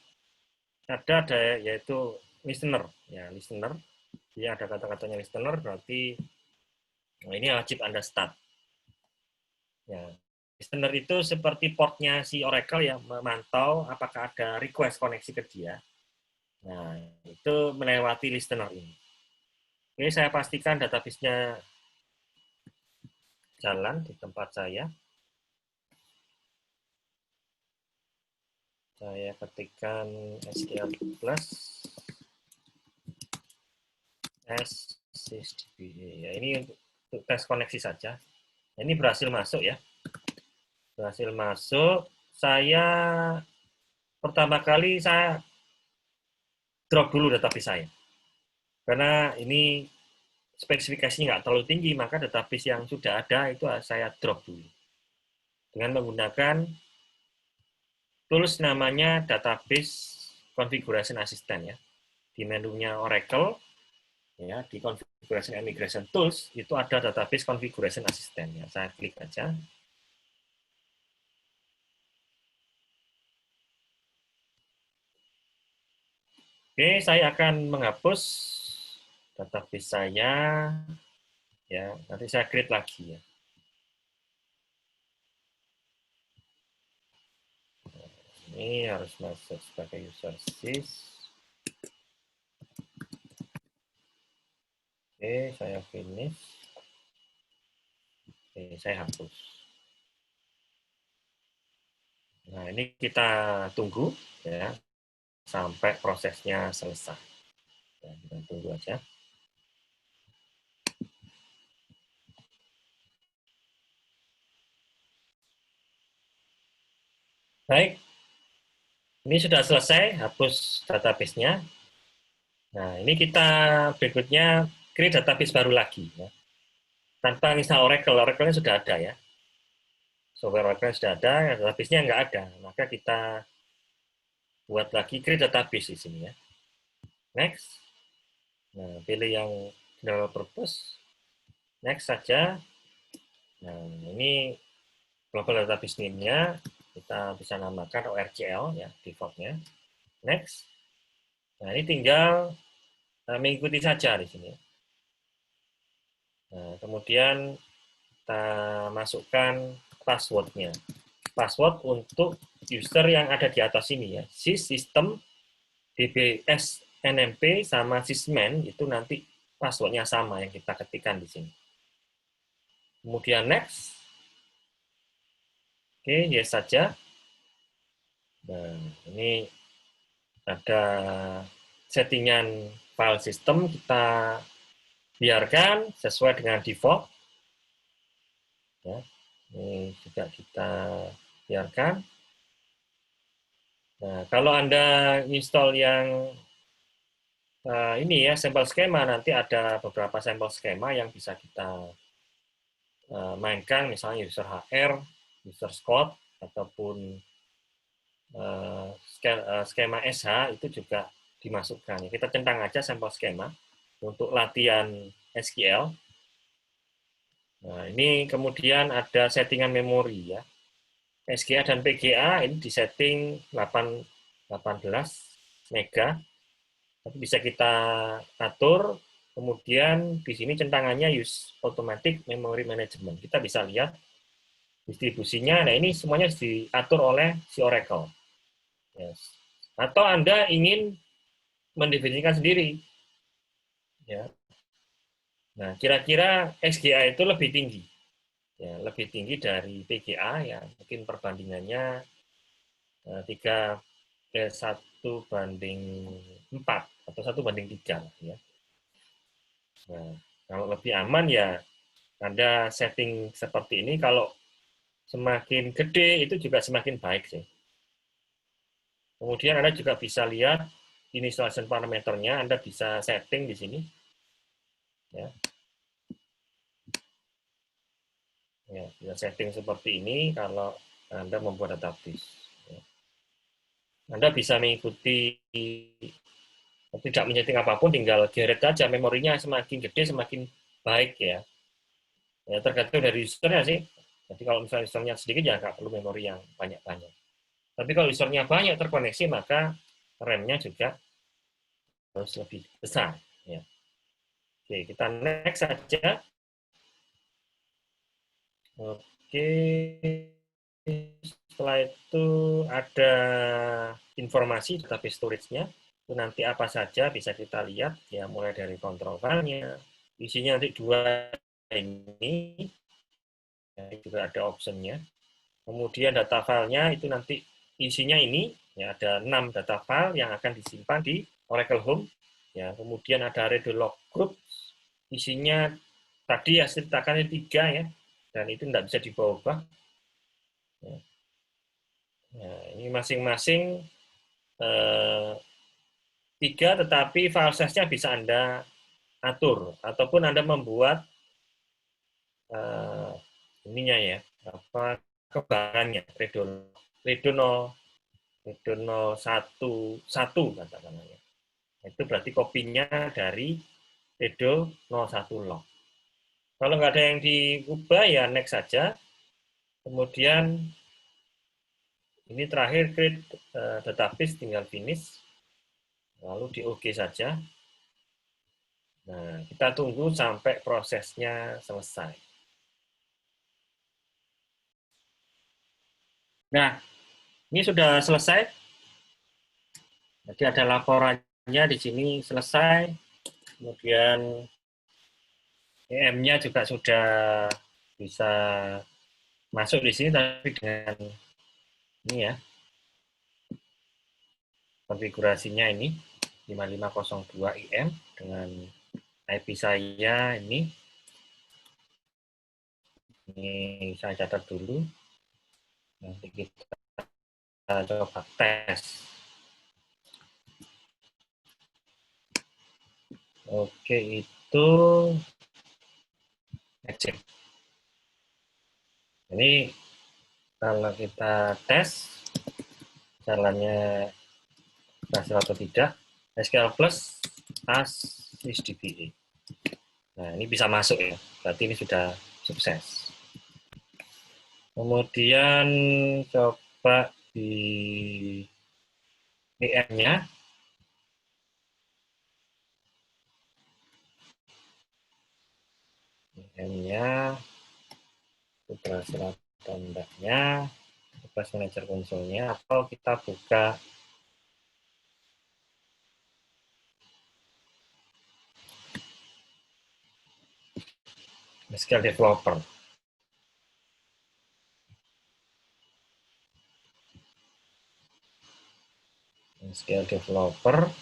ada yaitu listener. Ya, listener. Jadi ada kata-katanya listener berarti ini wajib Anda start. Ya. Listener itu seperti portnya si Oracle yang memantau apakah ada request koneksi ke dia. Nah, itu melewati listener ini. Oke, saya pastikan database-nya jalan di tempat saya. Saya ketikkan SQL plus SysDB. Ya, ini untuk tes koneksi saja. Ini berhasil masuk ya. Berhasil masuk. Saya pertama kali saya drop dulu database saya. Karena ini spesifikasinya nggak terlalu tinggi, maka database yang sudah ada itu saya drop dulu. Dengan menggunakan tools namanya Database Configuration Assistant ya. Di menunya Oracle, ya di Configuration and Migration Tools itu ada Database Configuration Assistant ya. Saya klik aja. Oke, saya akan menghapus database saya ya. Nanti saya create lagi ya. Ini harus masuk sebagai user sys. Oke, saya finish. Oke, saya hapus. Nah, ini kita tunggu ya sampai prosesnya selesai. Ya, kita tunggu aja. Baik, ini sudah selesai hapus database-nya. Nah, ini kita berikutnya create database baru lagi. Ya. Tanpa install Oracle, Oracle-nya sudah ada ya. Software Oracle sudah ada, database-nya nggak ada. Maka kita buat lagi create database di sini ya. Next. Nah, pilih yang general purpose. Next saja. Nah, ini global database name-nya kita bisa namakan ORCL ya, default-nya. Next. Nah, ini tinggal mengikuti saja di sini. Nah, kemudian kita masukkan password-nya. Password untuk user yang ada di atas ini ya. System DBS NMP sama sysman itu nanti passwordnya sama yang kita ketikkan di sini. Kemudian next. Oke, yes saja. Nah, ini ada settingan file system, kita biarkan sesuai dengan default. Ya, ini juga kita biarkan. Nah, kalau Anda install yang ini ya, sampel skema, nanti ada beberapa sampel skema yang bisa kita mainkan, misalnya user HR, user Scott, ataupun skema SH itu juga dimasukkan. Kita centang aja sampel skema untuk latihan SQL. Nah, ini kemudian ada settingan memori ya. SGA dan PGA ini disetting 18 mega. Tapi bisa kita atur. Kemudian di sini centangannya use automatic memory management. Kita bisa lihat distribusinya. Nah, ini semuanya diatur oleh si Oracle. Yes. Atau Anda ingin mendefinisikan sendiri. Ya. Nah, kira-kira SGA itu lebih tinggi. Ya, lebih tinggi dari PGA ya. Mungkin perbandingannya 3:1 atau 1:3 ya. Nah, kalau lebih aman ya Anda setting seperti ini, kalau semakin gede itu juga semakin baik sih. Kemudian Anda juga bisa lihat initialization parameternya, Anda bisa setting di sini. Ya. Ya, bisa setting seperti ini kalau Anda membuat database. Ya. Anda bisa mengikuti, tidak menyeting apapun, tinggal geret aja, memorinya semakin gede semakin baik ya. Ya tergantung dari usernya sih. Jadi kalau misalnya usernya sedikit ya nggak perlu memori yang banyak-banyak. Tapi kalau usernya banyak terkoneksi maka RAM-nya juga harus lebih besar. Ya. Oke, kita next saja. Oke. setelah itu ada informasi database storage-nya. Itu nanti apa saja bisa kita lihat, ya mulai dari kontrol filenya, isinya nanti 2 ini, ya, juga ada optionnya. Kemudian data filenya itu nanti isinya ini, ya ada 6 data file yang akan disimpan di Oracle Home. Ya, kemudian ada redo log group, isinya tadi ya ceritakan 3 ya, dan itu tidak bisa diubah. Ya. Nah, ini masing-masing 3, tetapi file size-nya bisa Anda atur, ataupun Anda membuat ininya ya, apa kembangannya, redo 011 katakanlah ya. Itu berarti kopinya dari redo 01 log. Kalau nggak ada yang diubah ya next saja. Kemudian ini terakhir create database, tinggal finish. Lalu di OK saja. Nah, kita tunggu sampai prosesnya selesai. Nah, ini sudah selesai. Jadi ada laporannya di sini selesai. Kemudian EM-nya juga sudah bisa masuk di sini, tapi dengan ini ya, konfigurasinya ini 5502 IM dengan IP saya ini saya catat dulu. Nanti kita coba tes. Oke, itu ngecek. Ini kalau kita tes jalannya berhasil atau tidak, SQL Plus as DBA. Nah, ini bisa masuk ya, berarti ini sudah sukses. Kemudian coba di VM-nya. VM-nya, berhasil atau enggaknya, Flash Manager konsolnya, atau kita buka SQL Developer. SQL Developer.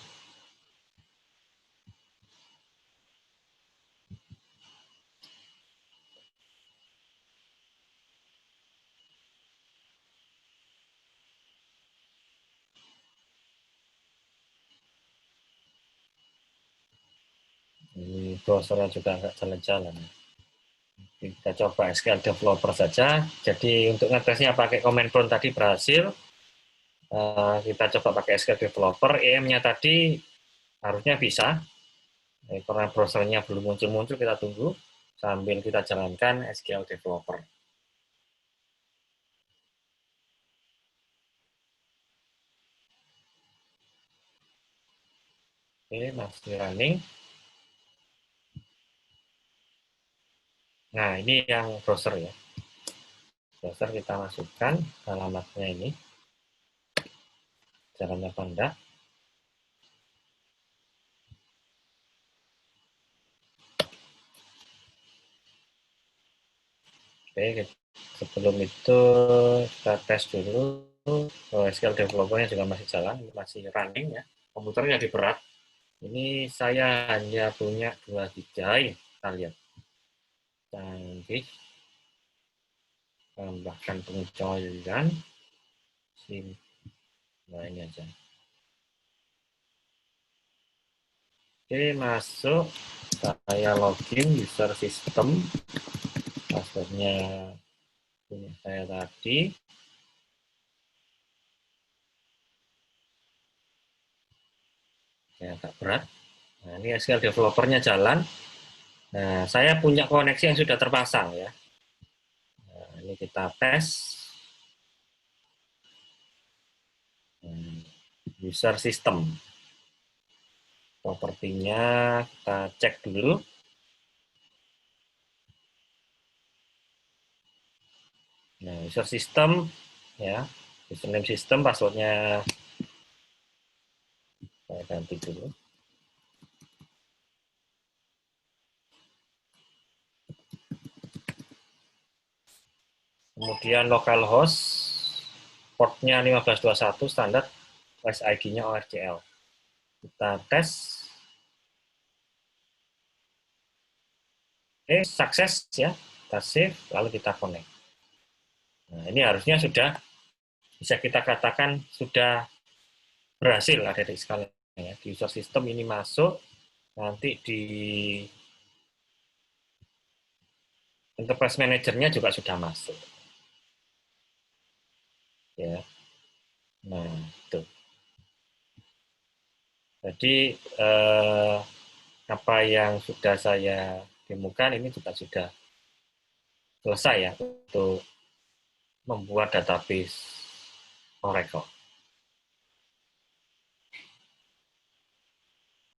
Ini browsernya juga nggak jalan-jalan. Kita coba SQL Developer saja. Jadi untuk ngetesnya pakai command prompt tadi berhasil. Kita coba pakai SQL Developer. EM-nya tadi harusnya bisa. Karena browsernya belum muncul-muncul, kita tunggu sambil kita jalankan SQL Developer. Oke, masih running. Nah, ini yang browser ya. Browser kita masukkan alamatnya ini. Jalannya Panda. Oke, sebelum itu kita tes dulu. SQL Developer-nya juga masih jalan, masih running ya. Komputernya di berat. Ini saya hanya punya 2 GB. Kita lihat. Canggih. Tambahkan pengecualian. Nah, ini aja. Oke, masuk. Saya login user system. Passwordnya punya saya tadi. Ya, agak berat. Nah, ini SQL Developer-nya jalan. Nah, saya punya koneksi yang sudah terpasang ya. Nah, ini kita tes. User system. Propertinya kita cek dulu. Nah, user system ya, username system, passwordnya saya ganti dulu. Kemudian localhost, portnya 1521 standar, SID-nya ORCL. Kita tes. Oke, sukses ya. Kita save, lalu kita connect. Nah, ini harusnya sudah bisa kita katakan sudah berhasil adik-adik sekalian ya. Di user system ini masuk, nanti di enterprise manager-nya juga sudah masuk. Ya. Nah, itu. Jadi apa yang sudah saya demokan ini juga sudah selesai ya untuk membuat database Oracle.